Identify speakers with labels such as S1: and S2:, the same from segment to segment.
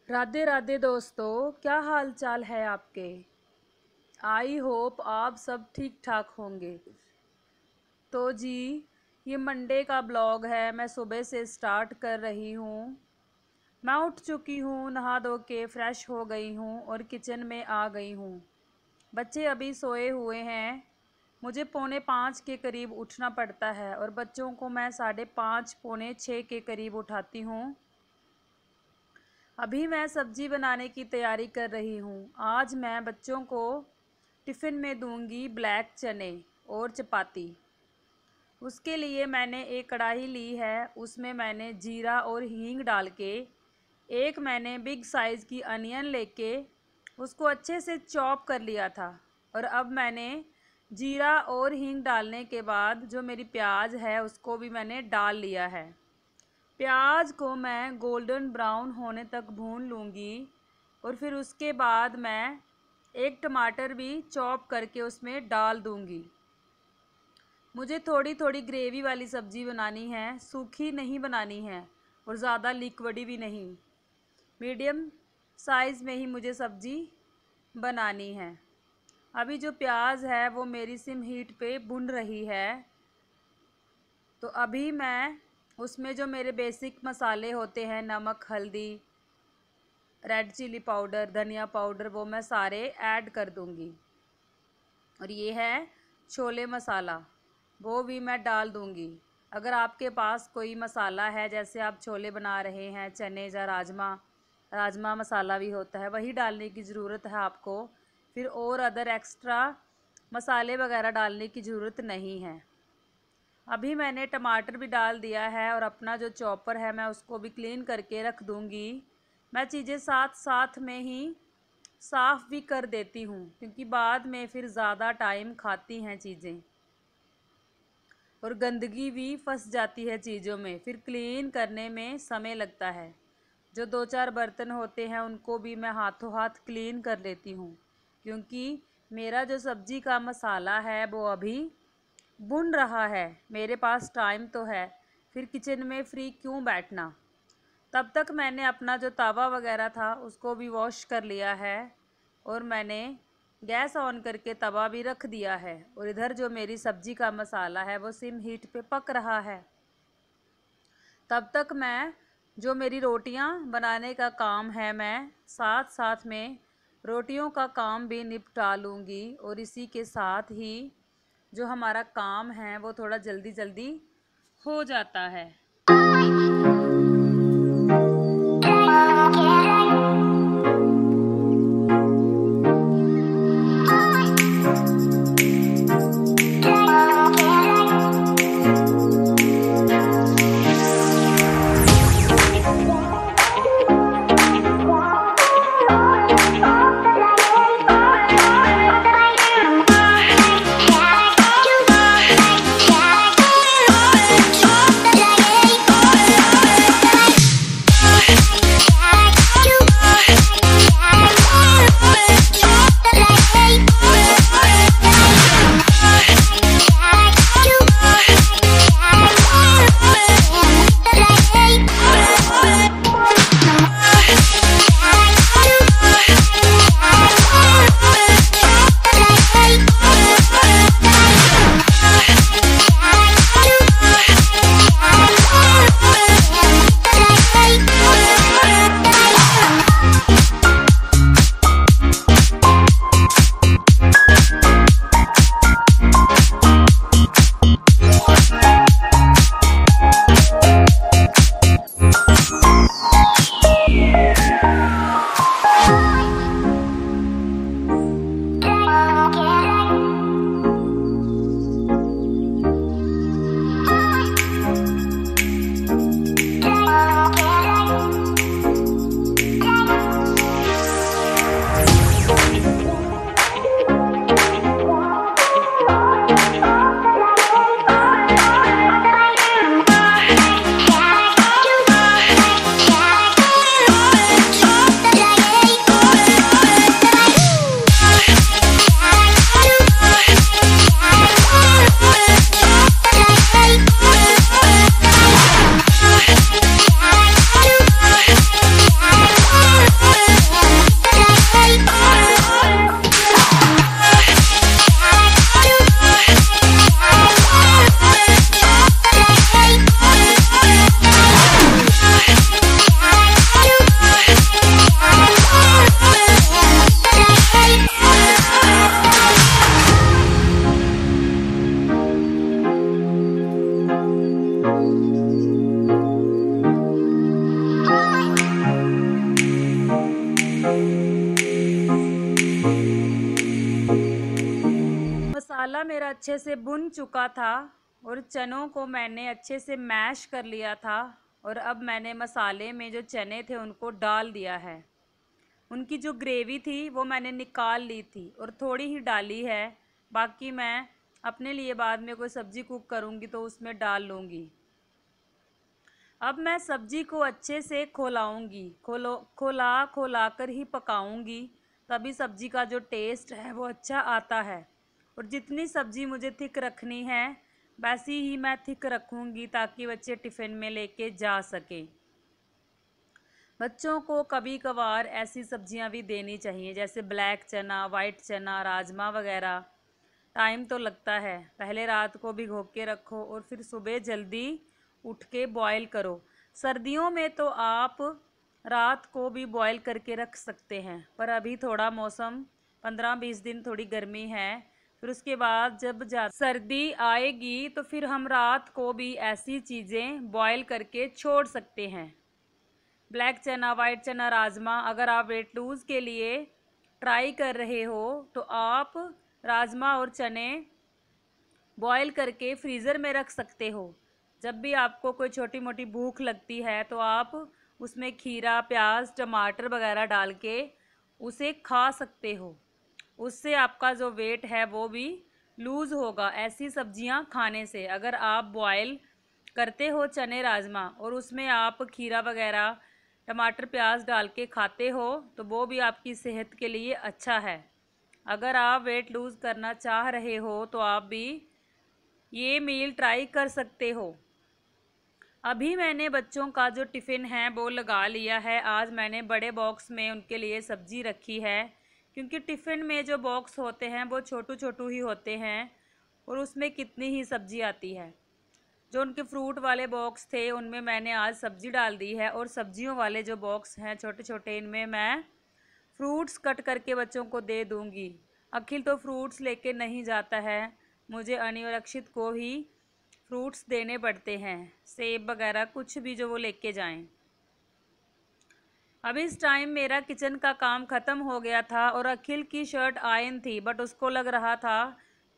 S1: राधे राधे दोस्तों, क्या हाल चाल है आपके। आई होप आप सब ठीक ठाक होंगे। तो जी, ये मंडे का ब्लॉग है। मैं सुबह से स्टार्ट कर रही हूँ। मैं उठ चुकी हूँ, नहा धो के फ्रेश हो गई हूँ और किचन में आ गई हूँ। बच्चे अभी सोए हुए हैं। मुझे 4:45 के करीब उठना पड़ता है और बच्चों को मैं 5:30 पौने 6 के करीब उठाती हूँ। अभी मैं सब्जी बनाने की तैयारी कर रही हूँ। आज मैं बच्चों को टिफ़िन में दूंगी ब्लैक चने और चपाती। उसके लिए मैंने एक कढ़ाई ली है, उसमें मैंने जीरा और हींग डाल के, एक मैंने बिग साइज़ की अनियन लेके उसको अच्छे से चॉप कर लिया था। और अब मैंने जीरा और हींग डालने के बाद जो मेरी प्याज है उसको भी मैंने डाल लिया है। प्याज को मैं गोल्डन ब्राउन होने तक भून लूँगी और फिर उसके बाद मैं एक टमाटर भी चॉप करके उसमें डाल दूँगी। मुझे थोड़ी थोड़ी ग्रेवी वाली सब्ज़ी बनानी है, सूखी नहीं बनानी है और ज़्यादा लिक्विडी भी नहीं। मीडियम साइज़ में ही मुझे सब्ज़ी बनानी है। अभी जो प्याज है वो मेरी सिम हीट पे भुन रही है। तो अभी मैं उसमें जो मेरे बेसिक मसाले होते हैं, नमक, हल्दी, रेड चिली पाउडर, धनिया पाउडर, वो मैं सारे ऐड कर दूंगी। और ये है छोले मसाला, वो भी मैं डाल दूंगी। अगर आपके पास कोई मसाला है, जैसे आप छोले बना रहे हैं, चने या राजमा मसाला भी होता है, वही डालने की ज़रूरत है आपको। फिर और अदर एक्स्ट्रा मसाले वगैरह डालने की ज़रूरत नहीं है। अभी मैंने टमाटर भी डाल दिया है और अपना जो चॉपर है मैं उसको भी क्लीन करके रख दूँगी। मैं चीज़ें साथ साथ में ही साफ़ भी कर देती हूँ, क्योंकि बाद में फिर ज़्यादा टाइम खाती हैं चीज़ें और गंदगी भी फंस जाती है चीज़ों में, फिर क्लीन करने में समय लगता है। जो 2-4 बर्तन होते हैं उनको भी मैं हाथों हाथ क्लीन कर लेती हूँ, क्योंकि मेरा जो सब्ज़ी का मसाला है वो अभी भुन रहा है। मेरे पास टाइम तो है, फिर किचन में फ्री क्यों बैठना। तब तक मैंने अपना जो तवा वगैरह था उसको भी वॉश कर लिया है और मैंने गैस ऑन करके तवा भी रख दिया है। और इधर जो मेरी सब्ज़ी का मसाला है वो सिम हीट पे पक रहा है। तब तक मैं जो मेरी रोटियां बनाने का काम है, मैं साथ साथ में रोटियों का काम भी निपटा लूँगी। और इसी के साथ ही जो हमारा काम है वो थोड़ा जल्दी जल्दी हो जाता है। अच्छे से भुन चुका था और चनों को मैंने अच्छे से मैश कर लिया था। और अब मैंने मसाले में जो चने थे उनको डाल दिया है। उनकी जो ग्रेवी थी वो मैंने निकाल ली थी और थोड़ी ही डाली है, बाकी मैं अपने लिए बाद में कोई सब्ज़ी कुक करूँगी तो उसमें डाल लूँगी। अब मैं सब्ज़ी को अच्छे से खोलाऊँगी, खोला कर ही पकाऊँगी, तभी सब्ज़ी का जो टेस्ट है वो अच्छा आता है। और जितनी सब्ज़ी मुझे थिक रखनी है वैसी ही मैं थिक रखूँगी ताकि बच्चे टिफ़िन में लेके जा सकें। बच्चों को कभी कभार ऐसी सब्जियां भी देनी चाहिए, जैसे ब्लैक चना, वाइट चना, राजमा वगैरह। टाइम तो लगता है, पहले रात को भिगो के रखो और फिर सुबह जल्दी उठ के बॉयल करो। सर्दियों में तो आप रात को भी बॉयल करके रख सकते हैं, पर अभी थोड़ा मौसम 15-20 दिन थोड़ी गर्मी है, फिर उसके बाद जब सर्दी आएगी तो फिर हम रात को भी ऐसी चीज़ें बॉयल करके छोड़ सकते हैं। ब्लैक चना, वाइट चना, राजमा, अगर आप वेट लूज़ के लिए ट्राई कर रहे हो तो आप राजमा और चने बॉयल करके फ्रीज़र में रख सकते हो। जब भी आपको कोई छोटी मोटी भूख लगती है तो आप उसमें खीरा, प्याज, टमाटर वगैरह डाल के उसे खा सकते हो। उससे आपका जो वेट है वो भी लूज़ होगा ऐसी सब्जियां खाने से। अगर आप बॉयल करते हो चने, राजमा और उसमें आप खीरा वगैरह, टमाटर, प्याज डाल के खाते हो तो वो भी आपकी सेहत के लिए अच्छा है। अगर आप वेट लूज़ करना चाह रहे हो तो आप भी ये मील ट्राई कर सकते हो। अभी मैंने बच्चों का जो टिफ़िन है वो लगा लिया है। आज मैंने बड़े बॉक्स में उनके लिए सब्ज़ी रखी है, क्योंकि टिफ़िन में जो बॉक्स होते हैं वो छोटू छोटू ही होते हैं और उसमें कितनी ही सब्ज़ी आती है। जो उनके फ्रूट वाले बॉक्स थे उनमें मैंने आज सब्ज़ी डाल दी है, और सब्जियों वाले जो बॉक्स हैं छोटे छोटे, इनमें मैं फ्रूट्स कट करके बच्चों को दे दूँगी। अखिल तो फ्रूट्स लेके नहीं जाता है, मुझे अनी और अक्षित को ही फ्रूट्स देने पड़ते हैं, सेब वगैरह कुछ भी जो वो लेके जाएं। अब इस टाइम मेरा किचन का काम ख़त्म हो गया था और अखिल की शर्ट आयन थी, बट उसको लग रहा था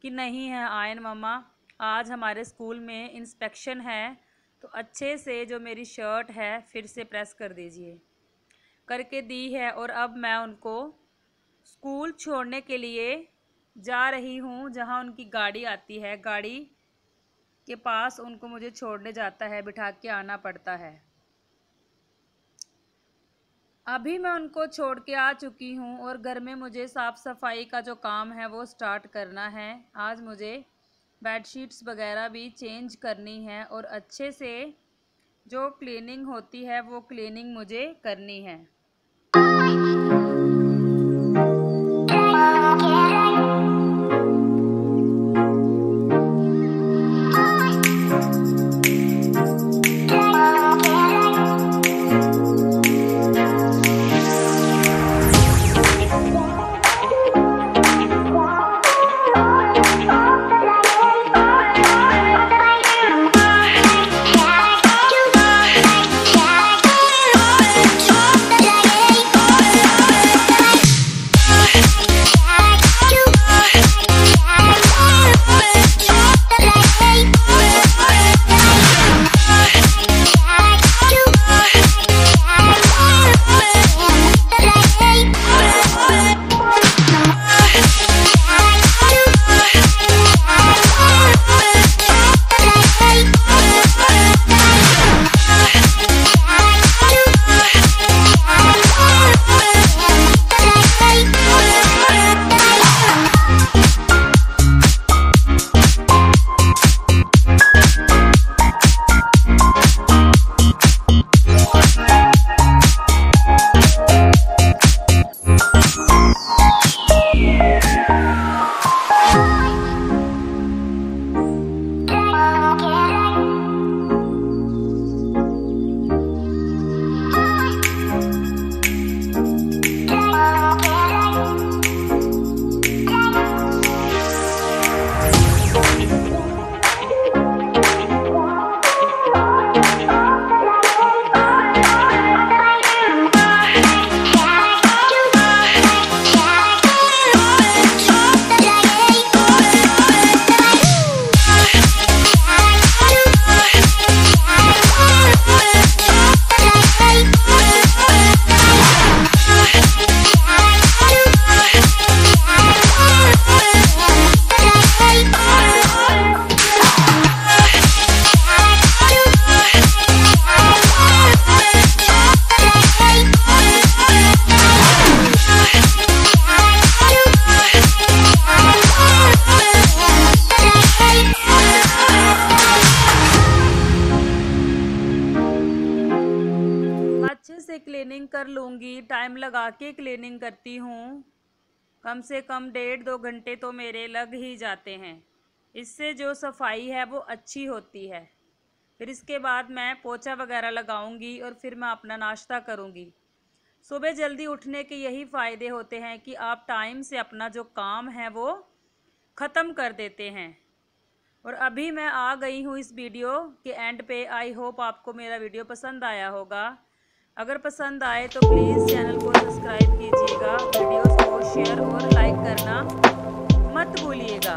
S1: कि नहीं है आयन मम्मा, आज हमारे स्कूल में इंस्पेक्शन है तो अच्छे से जो मेरी शर्ट है फिर से प्रेस कर दीजिए। करके दी है और अब मैं उनको स्कूल छोड़ने के लिए जा रही हूँ, जहाँ उनकी गाड़ी आती है। गाड़ी के पास उनको मुझे छोड़ने जाता है, बिठा के आना पड़ता है। अभी मैं उनको छोड़ के आ चुकी हूँ और घर में मुझे साफ़ सफाई का जो काम है वो स्टार्ट करना है। आज मुझे बेडशीट्स वगैरह भी चेंज करनी है और अच्छे से जो क्लीनिंग होती है वो क्लीनिंग मुझे करनी है। से क्लीनिंग कर लूँगी। टाइम लगा के क्लीनिंग करती हूँ, कम से कम 1.5-2 घंटे तो मेरे लग ही जाते हैं। इससे जो सफाई है वो अच्छी होती है। फिर इसके बाद मैं पोछा वगैरह लगाऊंगी और फिर मैं अपना नाश्ता करूंगी। सुबह जल्दी उठने के यही फ़ायदे होते हैं कि आप टाइम से अपना जो काम है वो ख़त्म कर देते हैं। और अभी मैं आ गई हूँ इस वीडियो के एंड पे। आई होप आपको मेरा वीडियो पसंद आया होगा। अगर पसंद आए तो प्लीज़ चैनल को सब्सक्राइब कीजिएगा, वीडियोस को शेयर और लाइक करना मत भूलिएगा।